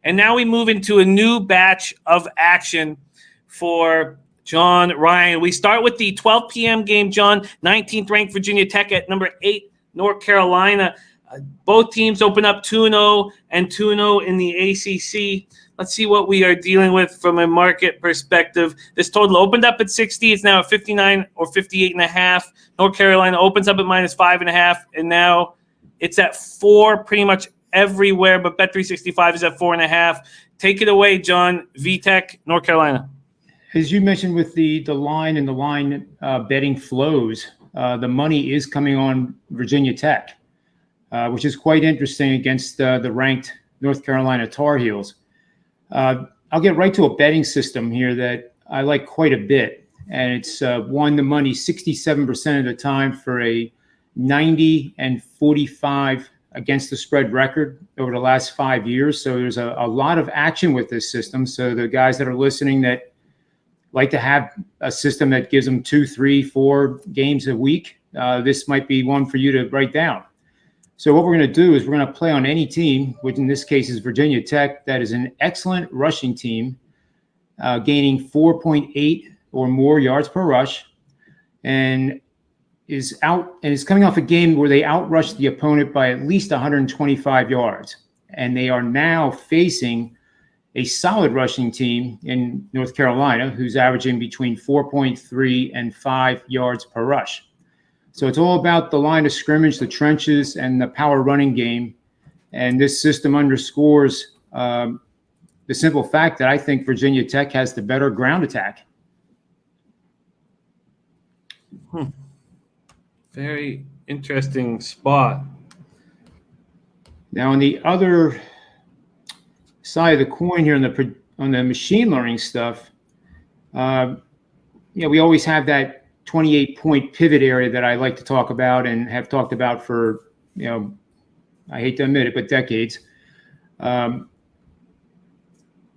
And now we move into a new batch of action for John Ryan. We start with the 12 p.m. game, John. 19th ranked Virginia Tech at number 8, North Carolina. Both teams open up 2-0 and 2-0 in the ACC. Let's see what we are dealing with from a market perspective. This total opened up at 60. It's now at 59 or 58.5. North Carolina opens up at -5.5, and now it's at 4 pretty much everywhere, but Bet365 is at 4.5. Take it away, John. VTech, North Carolina. As you mentioned with the line and the line betting flows, the money is coming on Virginia Tech, which is quite interesting against the ranked North Carolina Tar Heels. I'll get right to a betting system here that I like quite a bit, and it's won the money 67% of the time for a 90 and 45 against the spread record over the last 5 years. So there's a lot of action with this system. So the guys that are listening that like to have a system that gives them 2, 3, 4 games a week, this might be one for you to write down. So what we're going to do is we're going to play on any team, which in this case is Virginia Tech, that is an excellent rushing team, gaining 4.8 or more yards per rush, and is coming off a game where they outrushed the opponent by at least 125 yards. And they are now facing a solid rushing team in North Carolina who's averaging between 4.3 and 5 yards per rush. So it's all about the line of scrimmage, the trenches, and the power running game. And this system underscores the simple fact that I think Virginia Tech has the better ground attack. Very interesting spot. Now, on the other side of the coin here on the machine learning stuff, we always have that 28-point pivot area that I like to talk about and have talked about for, I hate to admit it, but decades.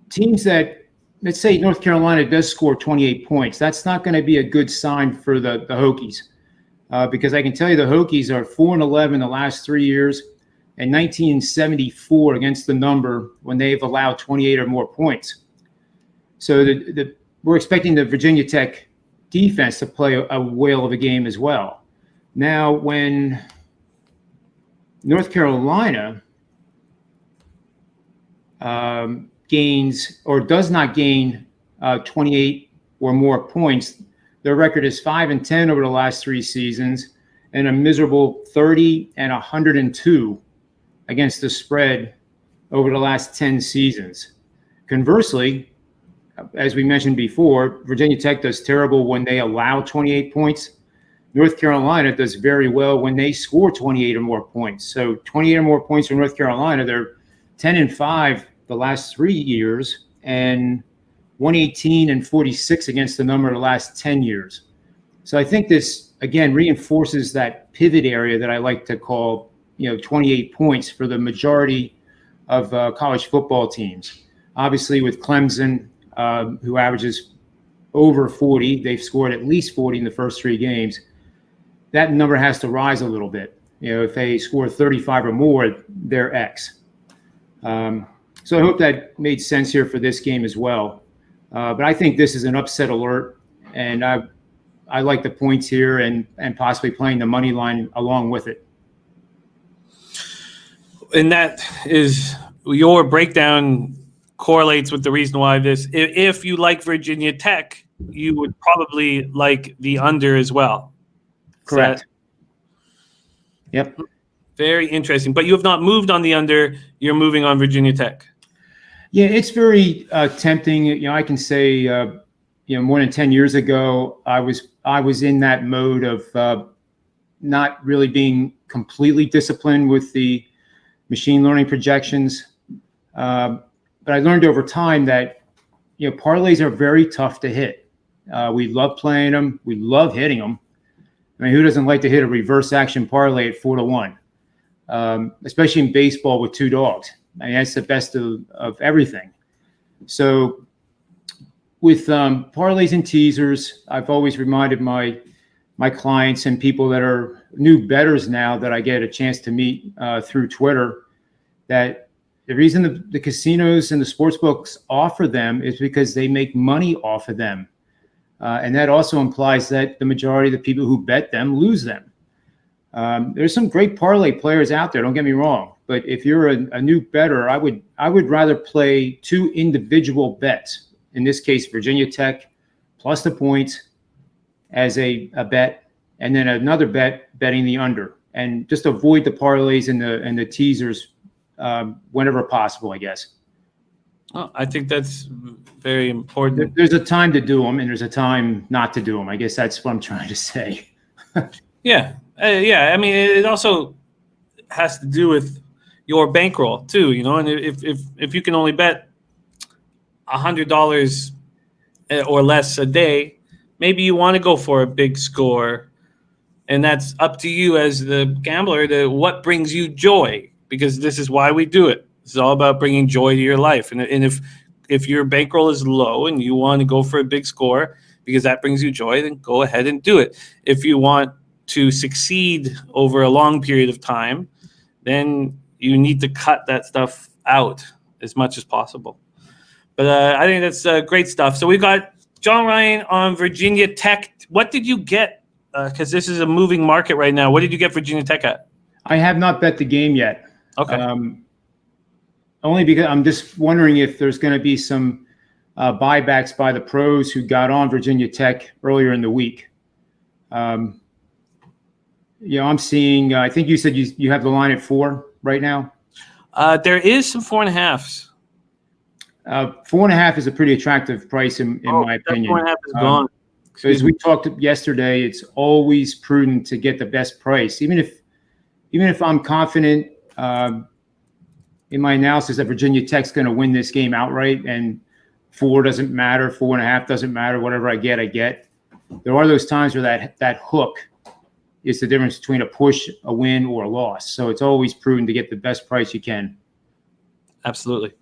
Teams that, let's say North Carolina does score 28 points, that's not going to be a good sign for the Hokies. Because I can tell you the Hokies are 4-11 the last 3 years and 1974 against the number when they've allowed 28 or more points. So we're expecting the Virginia Tech defense to play a whale of a game as well. Now, when North Carolina gains or does not gain 28 or more points, their record is 5-10 over the last 3 seasons and a miserable 30 and 102 against the spread over the last 10 seasons. Conversely, as we mentioned before, Virginia Tech does terrible when they allow 28 points. North Carolina does very well when they score 28 or more points. So 28 or more points from North Carolina, they're 10-5 the last 3 years and 118 and 46 against the number of the last 10 years. So I think this, again, reinforces that pivot area that I like to call, 28 points for the majority of college football teams. Obviously, with Clemson, who averages over 40, they've scored at least 40 in the first 3 games. That number has to rise a little bit. If they score 35 or more, they're X. So I hope that made sense here for this game as well. But I think this is an upset alert, and I like the points here and possibly playing the money line along with it. And that is your breakdown correlates with the reason why this. If you like Virginia Tech, you would probably like the under as well. Correct. Yep. Very interesting. But you have not moved on the under. You're moving on Virginia Tech. Yeah, it's very tempting. I can say, more than 10 years ago, I was in that mode of not really being completely disciplined with the machine learning projections. But I learned over time that, parlays are very tough to hit. We love playing them. We love hitting them. I mean, who doesn't like to hit a reverse action parlay at 4-1? Especially in baseball with 2 dogs. I mean, that's the best of everything. So with parlays and teasers, I've always reminded my clients and people that are new bettors now that I get a chance to meet through Twitter that The reason the casinos and the sports books offer them is because they make money off of them. And that also implies that the majority of the people who bet them lose them. There's some great parlay players out there, don't get me wrong. But if you're a new bettor, I would rather play two individual bets. In this case, Virginia Tech plus the points as a bet, and then another bet betting the under. And just avoid the parlays and the teasers whenever possible, I guess. Well, I think that's very important. There's a time to do them, and there's a time not to do them. I guess that's what I'm trying to say. Yeah. I mean, it also has to do with your bankroll too, and if you can only bet $100 or less a day, maybe you want to go for a big score, and that's up to you as the gambler to what brings you joy, because this is why we do it. It's all about bringing joy to your life. And if your bankroll is low and you want to go for a big score because that brings you joy, then go ahead and do it. If you want to succeed over a long period of time, then you need to cut that stuff out as much as possible. But I think that's great stuff. So we've got John Ryan on Virginia Tech. What did you get? Because this is a moving market right now. What did you get Virginia Tech at? I have not bet the game yet. Okay. Only because I'm just wondering if there's going to be some buybacks by the pros who got on Virginia Tech earlier in the week. I'm seeing, I think you said you have the line at 4 right now. There is some 4.5s. 4.5 is a pretty attractive price in my opinion. 4.5 is gone. So as we talked yesterday, it's always prudent to get the best price, even if I'm confident in my analysis that Virginia Tech's going to win this game outright, and 4 doesn't matter, 4.5 doesn't matter, whatever I get. There are those times where that hook is the difference between a push, a win, or a loss. So it's always prudent to get the best price you can. Absolutely.